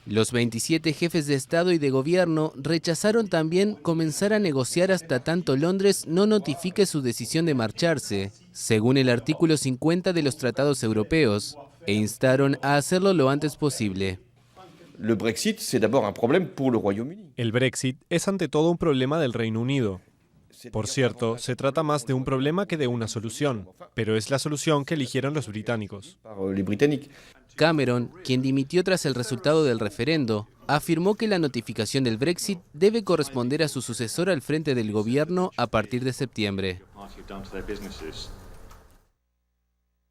Los 27 jefes de Estado y de Gobierno rechazaron también comenzar a negociar hasta tanto Londres no notifique su decisión de marcharse, según el artículo 50 de los tratados europeos, e instaron a hacerlo lo antes posible. El Brexit es ante todo un problema del Reino Unido. Por cierto, se trata más de un problema que de una solución, pero es la solución que eligieron los británicos. Cameron, quien dimitió tras el resultado del referendo, afirmó que la notificación del Brexit debe corresponder a su sucesor al frente del gobierno a partir de septiembre. La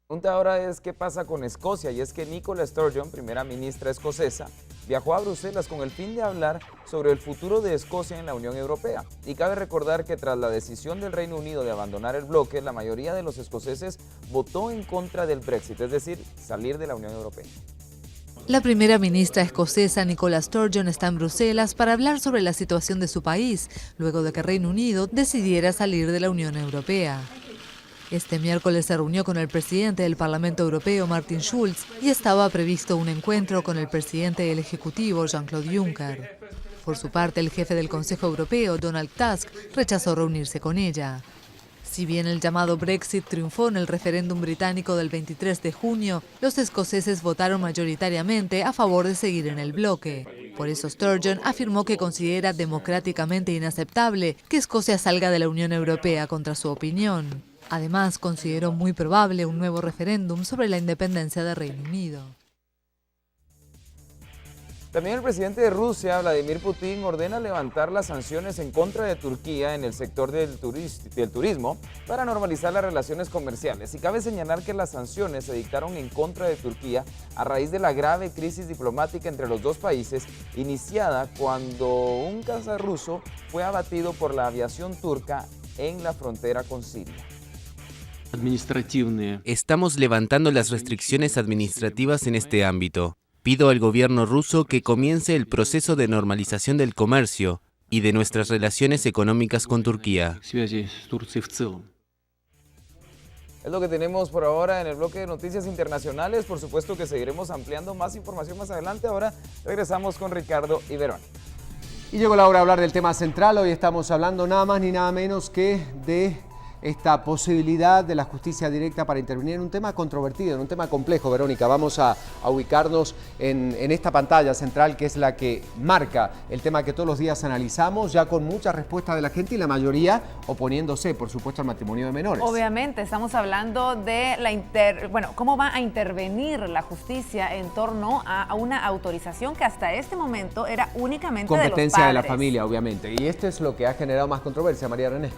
pregunta ahora es qué pasa con Escocia, y es que Nicola Sturgeon, primera ministra escocesa, viajó a Bruselas con el fin de hablar sobre el futuro de Escocia en la Unión Europea. Y cabe recordar que tras la decisión del Reino Unido de abandonar el bloque, la mayoría de los escoceses votó en contra del Brexit, es decir, salir de la Unión Europea. La primera ministra escocesa Nicola Sturgeon está en Bruselas para hablar sobre la situación de su país, luego de que Reino Unido decidiera salir de la Unión Europea. Este miércoles se reunió con el presidente del Parlamento Europeo, Martin Schulz, y estaba previsto un encuentro con el presidente del Ejecutivo, Jean-Claude Juncker. Por su parte, el jefe del Consejo Europeo, Donald Tusk, rechazó reunirse con ella. Si bien el llamado Brexit triunfó en el referéndum británico del 23 de junio, los escoceses votaron mayoritariamente a favor de seguir en el bloque. Por eso Sturgeon afirmó que considera democráticamente inaceptable que Escocia salga de la Unión Europea contra su opinión. Además, consideró muy probable un nuevo referéndum sobre la independencia del Reino Unido. También el presidente de Rusia, Vladimir Putin, ordena levantar las sanciones en contra de Turquía en el sector del turismo para normalizar las relaciones comerciales. Y cabe señalar que las sanciones se dictaron en contra de Turquía a raíz de la grave crisis diplomática entre los dos países, iniciada cuando un caza ruso fue abatido por la aviación turca en la frontera con Siria. Estamos levantando las restricciones administrativas en este ámbito. Pido al gobierno ruso que comience el proceso de normalización del comercio y de nuestras relaciones económicas con Turquía. Es lo que tenemos por ahora en el bloque de noticias internacionales. Por supuesto que seguiremos ampliando más información más adelante. Ahora regresamos con Ricardo y Verónica. Y llegó la hora de hablar del tema central. Hoy estamos hablando nada más ni nada menos que de esta posibilidad de la justicia directa para intervenir en un tema controvertido, en un tema complejo, Verónica. Vamos a ubicarnos en esta pantalla central, que es la que marca el tema que todos los días analizamos, ya con muchas respuestas de la gente y la mayoría oponiéndose, por supuesto, al matrimonio de menores. Obviamente, estamos hablando de cómo va a intervenir la justicia en torno a una autorización que hasta este momento era únicamente competencia de de la familia, obviamente. Y esto es lo que ha generado más controversia, María René.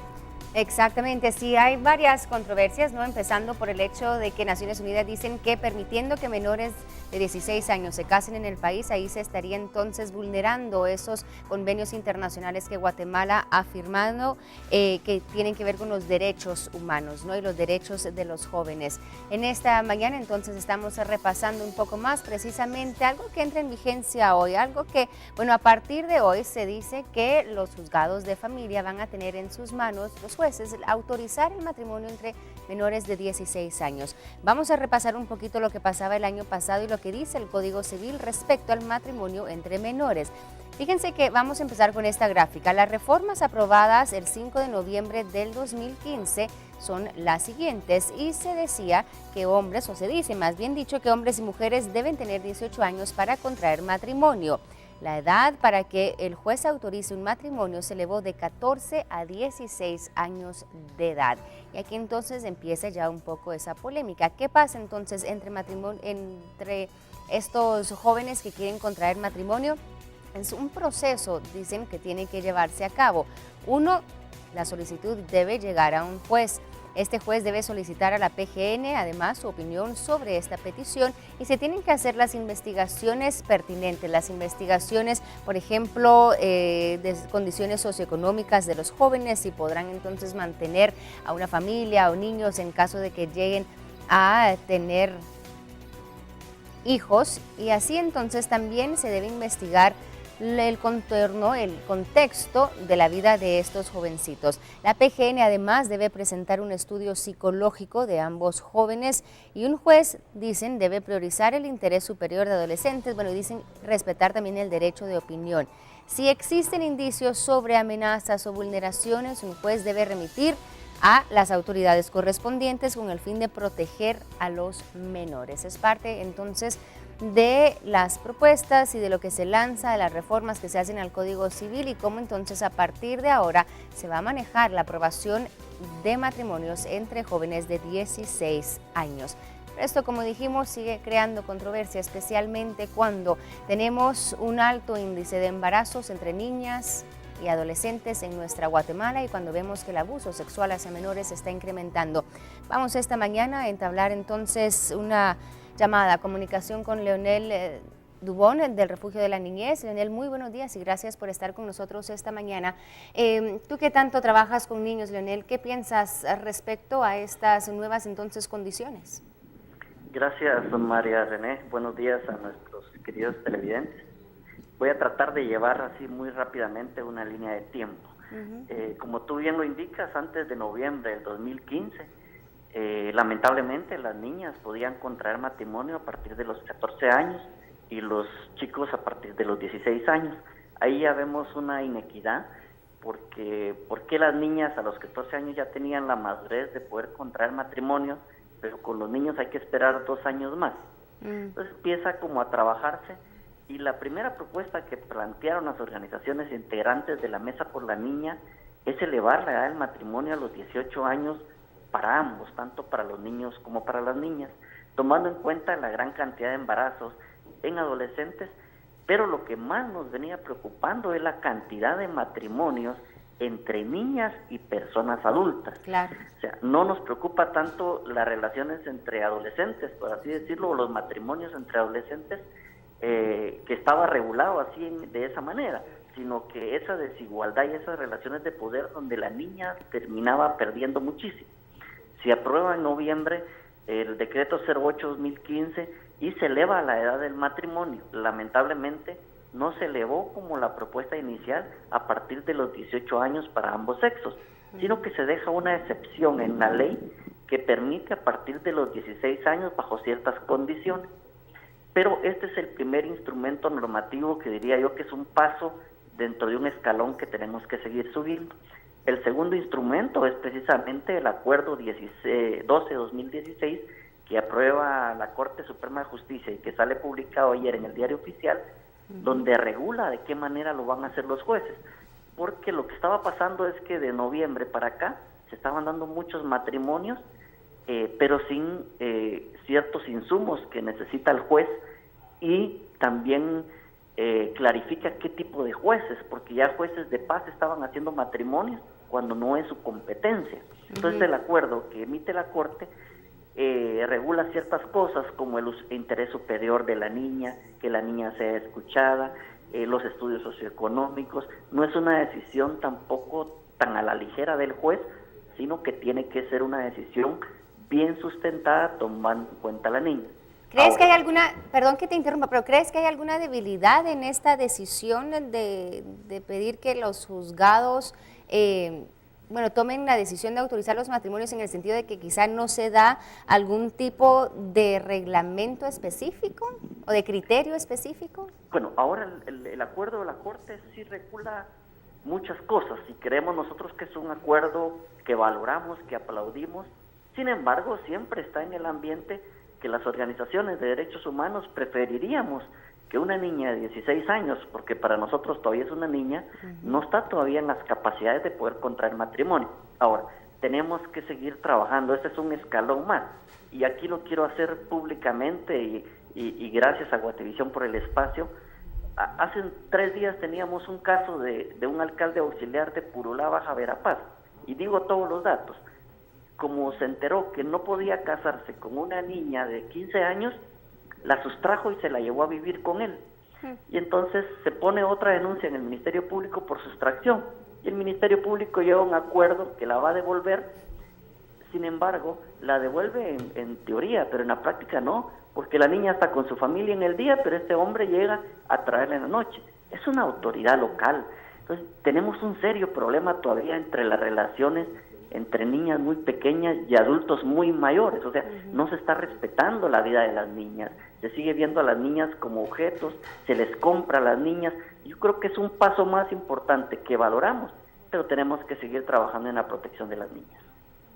Exactamente, sí, hay varias controversias, ¿no? Empezando por el hecho de que Naciones Unidas dicen que permitiendo que menores de 16 años se casen en el país, ahí se estaría entonces vulnerando esos convenios internacionales que Guatemala ha firmado, que tienen que ver con los derechos humanos, ¿no? Y los derechos de los jóvenes. En esta mañana entonces estamos repasando un poco más precisamente algo que entra en vigencia hoy, algo que, bueno, a partir de hoy se dice que los juzgados de familia van a tener en sus manos, los jueces, autorizar el matrimonio entre menores de 16 años. Vamos a repasar un poquito lo que pasaba el año pasado y lo que dice el Código Civil respecto al matrimonio entre menores. Fíjense que vamos a empezar con esta gráfica. Las reformas aprobadas el 5 de noviembre del 2015 son las siguientes, y se decía que hombres, o se dice más bien dicho, que hombres y mujeres deben tener 18 años para contraer matrimonio. La edad para que el juez autorice un matrimonio se elevó de 14 a 16 años de edad. Y aquí entonces empieza ya un poco esa polémica. ¿Qué pasa entonces entre estos jóvenes que quieren contraer matrimonio? Es un proceso, dicen, que tiene que llevarse a cabo. Uno, la solicitud debe llegar a un juez. Este juez debe solicitar a la PGN, además, su opinión sobre esta petición, y se tienen que hacer las investigaciones pertinentes, las investigaciones, por ejemplo, de condiciones socioeconómicas de los jóvenes, si podrán entonces mantener a una familia o niños en caso de que lleguen a tener hijos, y así entonces también se debe investigar el contorno, el contexto de la vida de estos jovencitos. La PGN además debe presentar un estudio psicológico de ambos jóvenes y un juez, dicen, debe priorizar el interés superior de adolescentes, bueno, y dicen respetar también el derecho de opinión. Si existen indicios sobre amenazas o vulneraciones, un juez debe remitir a las autoridades correspondientes con el fin de proteger a los menores. Es parte entonces de las propuestas y de lo que se lanza, de las reformas que se hacen al Código Civil y cómo entonces a partir de ahora se va a manejar la aprobación de matrimonios entre jóvenes de 16 años. Esto, como dijimos, sigue creando controversia, especialmente cuando tenemos un alto índice de embarazos entre niñas y adolescentes en nuestra Guatemala y cuando vemos que el abuso sexual hacia menores se está incrementando. Vamos esta mañana a entablar entonces una llamada, comunicación con Leonel Dubón del Refugio de la Niñez. Leonel, muy buenos días y gracias por estar con nosotros esta mañana. Tú que tanto trabajas con niños, Leonel, ¿qué piensas respecto a estas nuevas entonces condiciones? Gracias, María René. Buenos días a nuestros queridos televidentes. Voy a tratar de llevar así muy rápidamente una línea de tiempo. Como tú bien lo indicas, antes de noviembre del 2015, lamentablemente las niñas podían contraer matrimonio a partir de los 14 años y los chicos a partir de los 16 años. Ahí ya vemos una inequidad, porque ¿por qué las niñas a los 14 años ya tenían la madurez de poder contraer matrimonio, pero con los niños hay que esperar 2 años más? Entonces empieza como a trabajarse, y la primera propuesta que plantearon las organizaciones integrantes de la Mesa por la Niña es elevar la edad del matrimonio a los 18 años para ambos, tanto para los niños como para las niñas, tomando en cuenta la gran cantidad de embarazos en adolescentes, pero lo que más nos venía preocupando es la cantidad de matrimonios entre niñas y personas adultas. Claro. O sea, no nos preocupa tanto las relaciones entre adolescentes, por así decirlo, o los matrimonios entre adolescentes, que estaba regulado así de esa manera, sino que esa desigualdad y esas relaciones de poder donde la niña terminaba perdiendo muchísimo. Se aprueba en noviembre el decreto 08-2015 y se eleva la edad del matrimonio. Lamentablemente no se elevó como la propuesta inicial a partir de los 18 años para ambos sexos, sino que se deja una excepción en la ley que permite a partir de los 16 años bajo ciertas condiciones. Pero este es el primer instrumento normativo que diría yo que es un paso dentro de un escalón que tenemos que seguir subiendo. El segundo instrumento es precisamente el acuerdo 12-2016 que aprueba la Corte Suprema de Justicia y que sale publicado ayer en el Diario Oficial, donde regula de qué manera lo van a hacer los jueces. Porque lo que estaba pasando es que de noviembre para acá se estaban dando muchos matrimonios, pero sin ciertos insumos que necesita el juez, y también clarifica qué tipo de jueces, porque ya jueces de paz estaban haciendo matrimonios cuando no es su competencia. Entonces el acuerdo que emite la Corte regula ciertas cosas como el interés superior de la niña, que la niña sea escuchada, los estudios socioeconómicos. No es una decisión tampoco tan a la ligera del juez, sino que tiene que ser una decisión bien sustentada tomando en cuenta a la niña. ¿Crees que hay alguna, perdón que te interrumpa, pero crees que hay alguna debilidad en esta decisión de pedir que los juzgados tomen la decisión de autorizar los matrimonios, en el sentido de que quizá no se da algún tipo de reglamento específico o de criterio específico? Bueno, ahora el acuerdo de la Corte sí regula muchas cosas y creemos nosotros que es un acuerdo que valoramos, que aplaudimos. Sin embargo, siempre está en el ambiente que las organizaciones de derechos humanos preferiríamos que una niña de 16 años, porque para nosotros todavía es una niña, no está todavía en las capacidades de poder contraer matrimonio. Ahora, tenemos que seguir trabajando, este es un escalón más, y aquí lo quiero hacer públicamente, y gracias a Guatevisión por el espacio. Hace 3 días teníamos un caso de un alcalde auxiliar de Purulá, Baja Verapaz, y digo todos los datos. Como se enteró que no podía casarse con una niña de 15 años, la sustrajo y se la llevó a vivir con él. Y entonces se pone otra denuncia en el Ministerio Público por sustracción. Y el Ministerio Público llega a un acuerdo que la va a devolver. Sin embargo, la devuelve en teoría, pero en la práctica no, porque la niña está con su familia en el día, pero este hombre llega a traerla en la noche. es una autoridad local. Entonces tenemos un serio problema todavía entre las relaciones entre niñas muy pequeñas y adultos muy mayores. O sea, no se está respetando la vida de las niñas, se sigue viendo a las niñas como objetos, se les compra a las niñas. Yo creo que es un paso más importante que valoramos, pero tenemos que seguir trabajando en la protección de las niñas.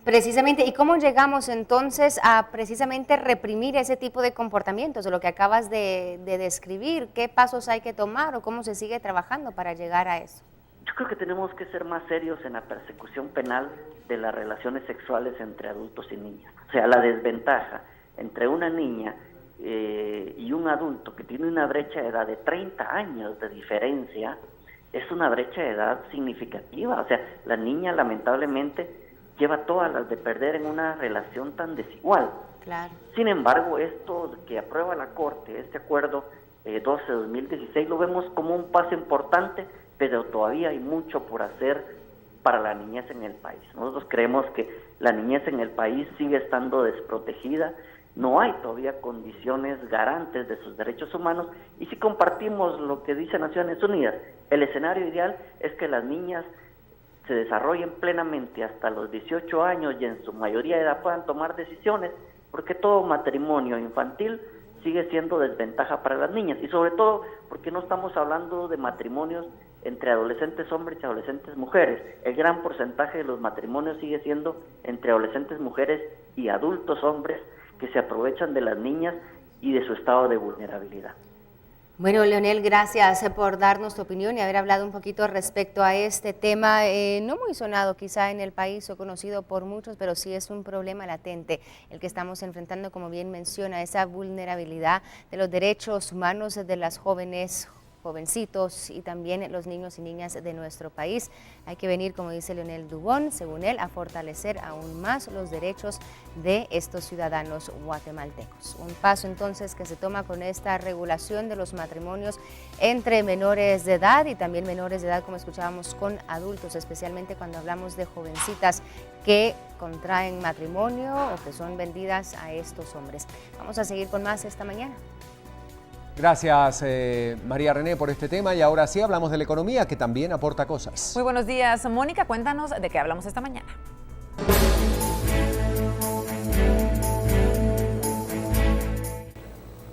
Precisamente, ¿y cómo llegamos entonces a precisamente reprimir ese tipo de comportamientos, de lo que acabas de describir? ¿Qué pasos hay que tomar o cómo se sigue trabajando para llegar a eso? Yo creo que tenemos que ser más serios en la persecución penal de las relaciones sexuales entre adultos y niñas. O sea, la desventaja entre una niña y un adulto que tiene una brecha de edad de 30 años de diferencia, es una brecha de edad significativa. O sea, la niña lamentablemente lleva todas las de perder en una relación tan desigual. Claro. Sin embargo, esto que aprueba la Corte, este acuerdo 12-2016, lo vemos como un paso importante, pero todavía hay mucho por hacer para la niñez en el país. Nosotros creemos que la niñez en el país sigue estando desprotegida, no hay todavía condiciones garantes de sus derechos humanos, y si compartimos lo que dice Naciones Unidas, el escenario ideal es que las niñas se desarrollen plenamente hasta los 18 años y en su mayoría de edad puedan tomar decisiones, porque todo matrimonio infantil sigue siendo desventaja para las niñas, y sobre todo porque no estamos hablando de matrimonios entre adolescentes hombres y adolescentes mujeres. El gran porcentaje de los matrimonios sigue siendo entre adolescentes mujeres y adultos hombres que se aprovechan de las niñas y de su estado de vulnerabilidad. Bueno, Leonel, gracias por darnos tu opinión y haber hablado un poquito respecto a este tema, no muy sonado quizá en el país o conocido por muchos, pero sí es un problema latente el que estamos enfrentando, como bien menciona, esa vulnerabilidad de los derechos humanos de las jovencitos y también los niños y niñas de nuestro país. Hay que venir, como dice Leonel Dubón, según él, a fortalecer aún más los derechos de estos ciudadanos guatemaltecos. Un paso entonces que se toma con esta regulación de los matrimonios entre menores de edad y también menores de edad, como escuchábamos, con adultos, especialmente cuando hablamos de jovencitas que contraen matrimonio o que son vendidas a estos hombres. Vamos a seguir con más esta mañana. Gracias, María René, por este tema. Y ahora sí hablamos de la economía, que también aporta cosas. Muy buenos días, Mónica. Cuéntanos de qué hablamos esta mañana.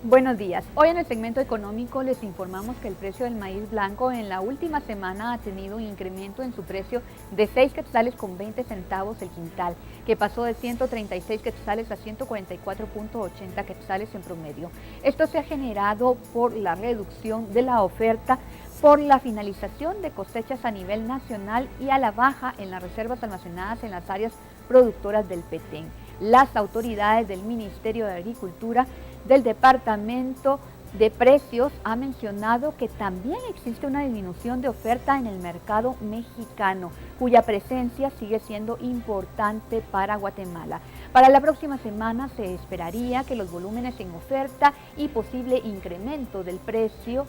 Buenos días. Hoy en el segmento económico les informamos que el precio del maíz blanco en la última semana ha tenido un incremento en su precio de 6 quetzales con 20 centavos el quintal, que pasó de 136 quetzales a 144.80 quetzales en promedio. Esto se ha generado por la reducción de la oferta, por la finalización de cosechas a nivel nacional y a la baja en las reservas almacenadas en las áreas productoras del Petén. Las autoridades del Ministerio de Agricultura del Departamento de Precios ha mencionado que también existe una disminución de oferta en el mercado mexicano, cuya presencia sigue siendo importante para Guatemala. Para la próxima semana se esperaría que los volúmenes en oferta y posible incremento del precio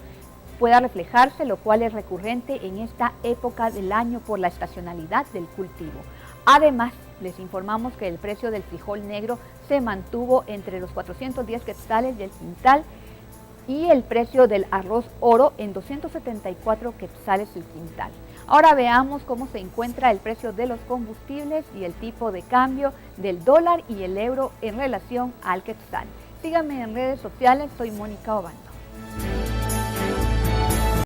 pueda reflejarse, lo cual es recurrente en esta época del año por la estacionalidad del cultivo. Además, les informamos que el precio del frijol negro se mantuvo entre los 410 quetzales del quintal y el precio del arroz oro en 274 quetzales el quintal. Ahora veamos cómo se encuentra el precio de los combustibles y el tipo de cambio del dólar y el euro en relación al quetzal. Síganme en redes sociales, soy Mónica Obancho.